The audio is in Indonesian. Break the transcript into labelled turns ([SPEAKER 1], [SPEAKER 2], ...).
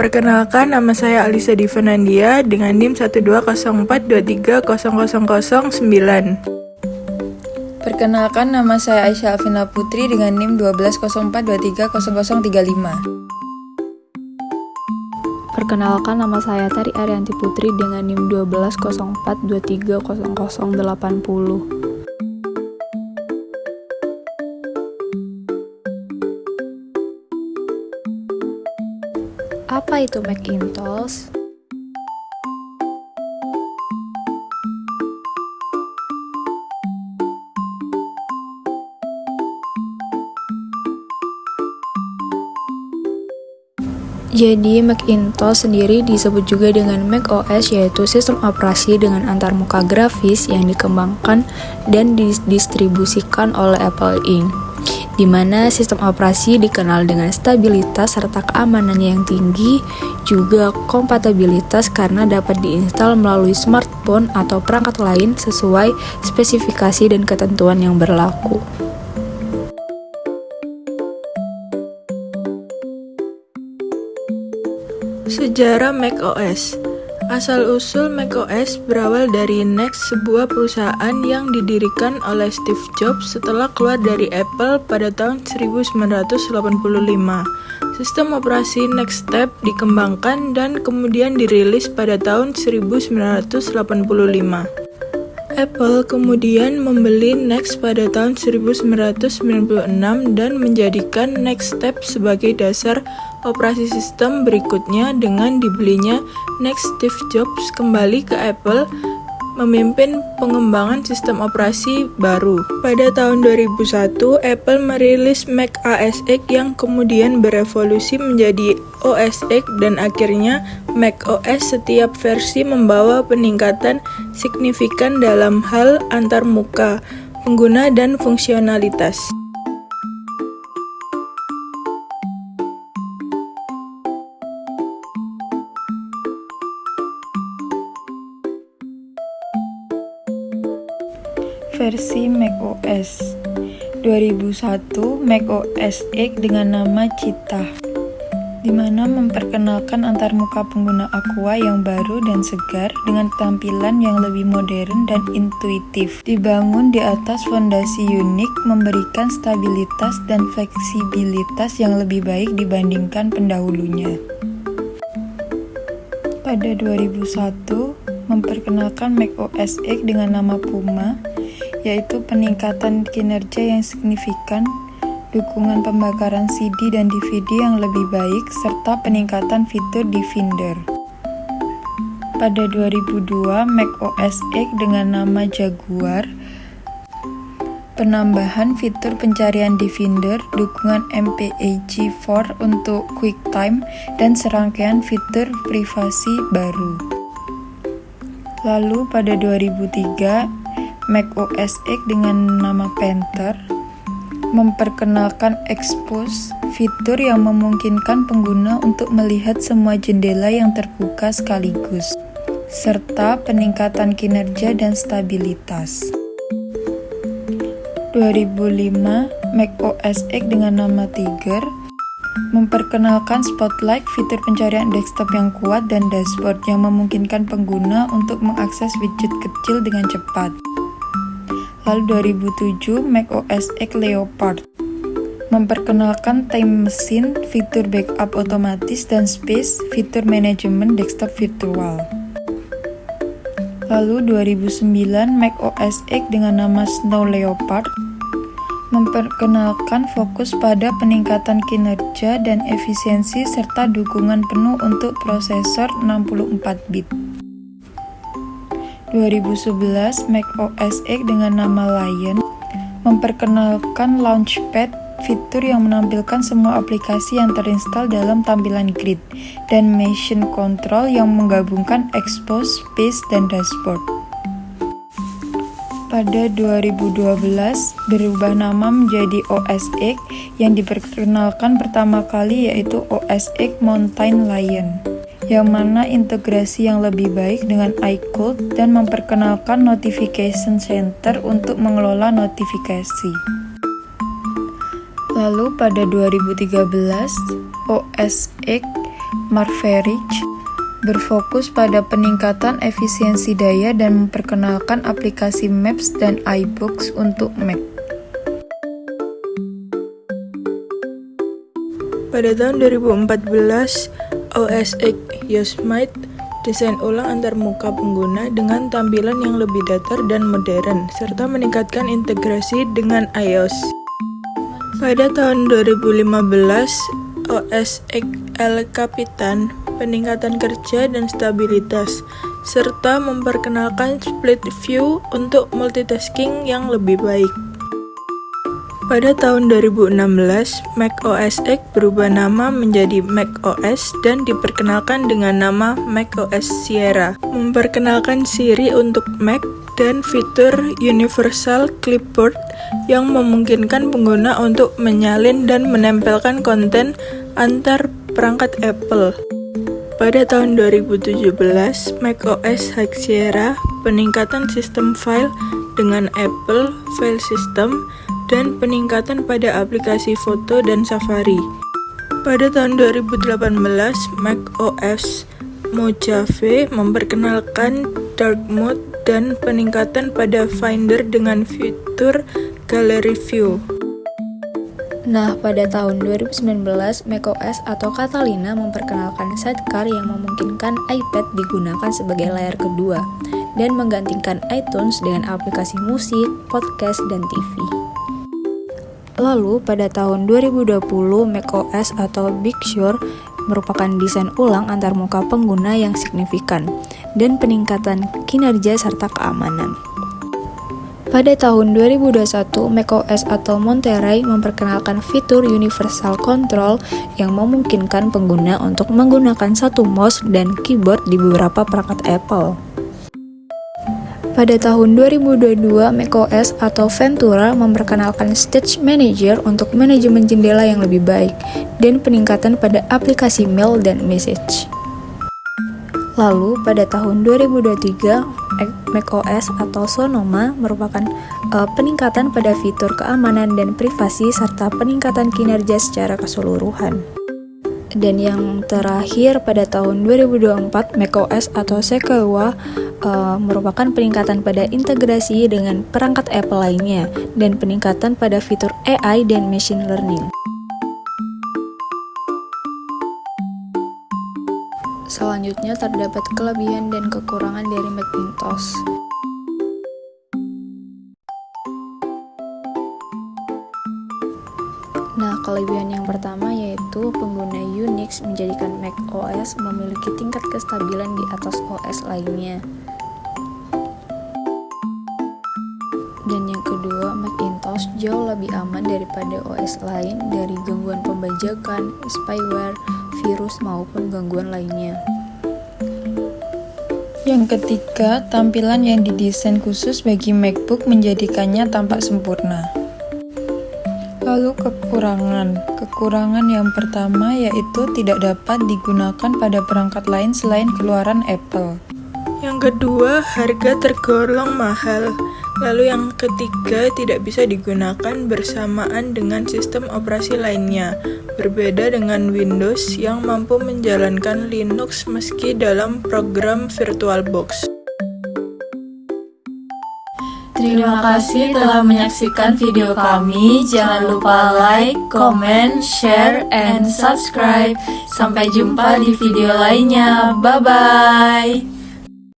[SPEAKER 1] Perkenalkan, nama saya Alisa Divanandia dengan NIM 12042300009.
[SPEAKER 2] Perkenalkan, nama saya Aisyah Alvina Putri dengan NIM 1204230035.
[SPEAKER 3] Perkenalkan, nama saya Tari Arianti Putri dengan NIM 1204230080. Apa itu Macintosh? Jadi, Macintosh sendiri disebut juga dengan Mac OS, yaitu sistem operasi dengan antarmuka grafis yang dikembangkan dan didistribusikan oleh Apple Inc., di mana sistem operasi dikenal dengan stabilitas serta keamanannya yang tinggi, juga kompatibilitas karena dapat diinstal melalui smartphone atau perangkat lain sesuai spesifikasi dan ketentuan yang berlaku.
[SPEAKER 1] Sejarah Mac OS. Asal-usul Mac OS berawal dari NeXT, sebuah perusahaan yang didirikan oleh Steve Jobs setelah keluar dari Apple pada tahun 1985. Sistem operasi NeXT Tab dikembangkan dan kemudian dirilis pada tahun 1985. Apple kemudian membeli NeXT pada tahun 1996 dan menjadikan NeXT Tab sebagai dasar operasi sistem berikutnya dengan dibelinya NeXT. Steve Jobs kembali ke Apple memimpin pengembangan sistem operasi baru. Pada tahun 2001, Apple merilis Mac OS X yang kemudian berevolusi menjadi OS X dan akhirnya Mac OS. Setiap versi membawa peningkatan signifikan dalam hal antarmuka pengguna dan fungsionalitas.
[SPEAKER 2] Versi Mac OS 2001, Mac OS X dengan nama Cheetah, di mana memperkenalkan antarmuka pengguna Aqua yang baru dan segar dengan tampilan yang lebih modern dan intuitif. Dibangun di atas fondasi unik, memberikan stabilitas dan fleksibilitas yang lebih baik dibandingkan pendahulunya. Pada 2001, memperkenalkan Mac OS X dengan nama Puma, yaitu peningkatan kinerja yang signifikan, dukungan pembakaran CD dan DVD yang lebih baik, serta peningkatan fitur Defender. Pada 2002, Mac OS X dengan nama Jaguar, penambahan fitur pencarian Defender, dukungan MPEG-4 untuk QuickTime, dan serangkaian fitur privasi baru. Lalu pada 2003, Mac OS X dengan nama Panther memperkenalkan Expose, fitur yang memungkinkan pengguna untuk melihat semua jendela yang terbuka sekaligus, serta peningkatan kinerja dan stabilitas. 2005, Mac OS X dengan nama Tiger memperkenalkan Spotlight, fitur pencarian desktop yang kuat, dan dashboard yang memungkinkan pengguna untuk mengakses widget kecil dengan cepat. Lalu 2007, Mac OS X Leopard memperkenalkan Time Machine, fitur backup otomatis, dan Space, fitur manajemen desktop virtual. Lalu 2009, Mac OS X dengan nama Snow Leopard memperkenalkan fokus pada peningkatan kinerja dan efisiensi serta dukungan penuh untuk prosesor 64 bit. 2011, Mac OS X dengan nama Lion memperkenalkan Launchpad, fitur yang menampilkan semua aplikasi yang terinstall dalam tampilan grid, dan Motion Control yang menggabungkan Expose, Space, dan Dashboard. Pada 2012, berubah nama menjadi OS X yang diperkenalkan pertama kali, yaitu OS X Mountain Lion, yang mana integrasi yang lebih baik dengan iCloud dan memperkenalkan Notification Center untuk mengelola notifikasi. Lalu pada 2013, OS X Marverich berfokus pada peningkatan efisiensi daya dan memperkenalkan aplikasi Maps dan iBooks untuk Mac.
[SPEAKER 1] Pada tahun 2014, OS X Yosemite desain ulang antarmuka pengguna dengan tampilan yang lebih datar dan modern, serta meningkatkan integrasi dengan iOS. Pada tahun 2015, OS X El Capitan peningkatan kerja dan stabilitas, serta memperkenalkan split view untuk multitasking yang lebih baik. Pada tahun 2016, Mac OS X berubah nama menjadi Mac OS dan diperkenalkan dengan nama Mac OS Sierra, memperkenalkan Siri untuk Mac dan fitur Universal Clipboard yang memungkinkan pengguna untuk menyalin dan menempelkan konten antar perangkat Apple. Pada tahun 2017, Mac OS High Sierra peningkatan sistem file dengan Apple File System dan peningkatan pada aplikasi foto dan Safari. Pada tahun 2018, Mac OS Mojave memperkenalkan Dark Mode dan peningkatan pada Finder dengan fitur Gallery View.
[SPEAKER 3] Nah, pada tahun 2019, macOS atau Catalina memperkenalkan sidecar yang memungkinkan iPad digunakan sebagai layar kedua dan menggantikan iTunes dengan aplikasi musik, podcast, dan TV. Lalu, pada tahun 2020, macOS atau Big Sur merupakan desain ulang antarmuka pengguna yang signifikan dan peningkatan kinerja serta keamanan. Pada tahun 2021, macOS atau Monterey memperkenalkan fitur Universal Control yang memungkinkan pengguna untuk menggunakan satu mouse dan keyboard di beberapa perangkat Apple. Pada tahun 2022, macOS atau Ventura memperkenalkan Stage Manager untuk manajemen jendela yang lebih baik dan peningkatan pada aplikasi mail dan message. Lalu, pada tahun 2023, macOS atau Sonoma merupakan peningkatan pada fitur keamanan dan privasi serta peningkatan kinerja secara keseluruhan. Dan yang terakhir pada tahun 2024, macOS atau Sequoia merupakan peningkatan pada integrasi dengan perangkat Apple lainnya dan peningkatan pada fitur AI dan machine learning. Selanjutnya terdapat kelebihan dan kekurangan dari Macintosh. Nah, kelebihan yang pertama yaitu pengguna Unix menjadikan Mac OS memiliki tingkat kestabilan di atas OS lainnya. Dan yang kedua, Macintosh jauh lebih aman daripada OS lain dari gangguan pembajakan, spyware, virus maupun gangguan lainnya.
[SPEAKER 2] Yang ketiga, tampilan yang didesain khusus bagi MacBook menjadikannya tampak sempurna. Lalu kekurangan yang pertama yaitu tidak dapat digunakan pada perangkat lain selain keluaran Apple.
[SPEAKER 1] Yang kedua, harga tergolong mahal. Lalu yang ketiga, tidak bisa digunakan bersamaan dengan sistem operasi lainnya. Berbeda dengan Windows yang mampu menjalankan Linux meski dalam program VirtualBox.
[SPEAKER 4] Terima kasih telah menyaksikan video kami. Jangan lupa like, comment, share, and subscribe. Sampai jumpa di video lainnya. Bye-bye.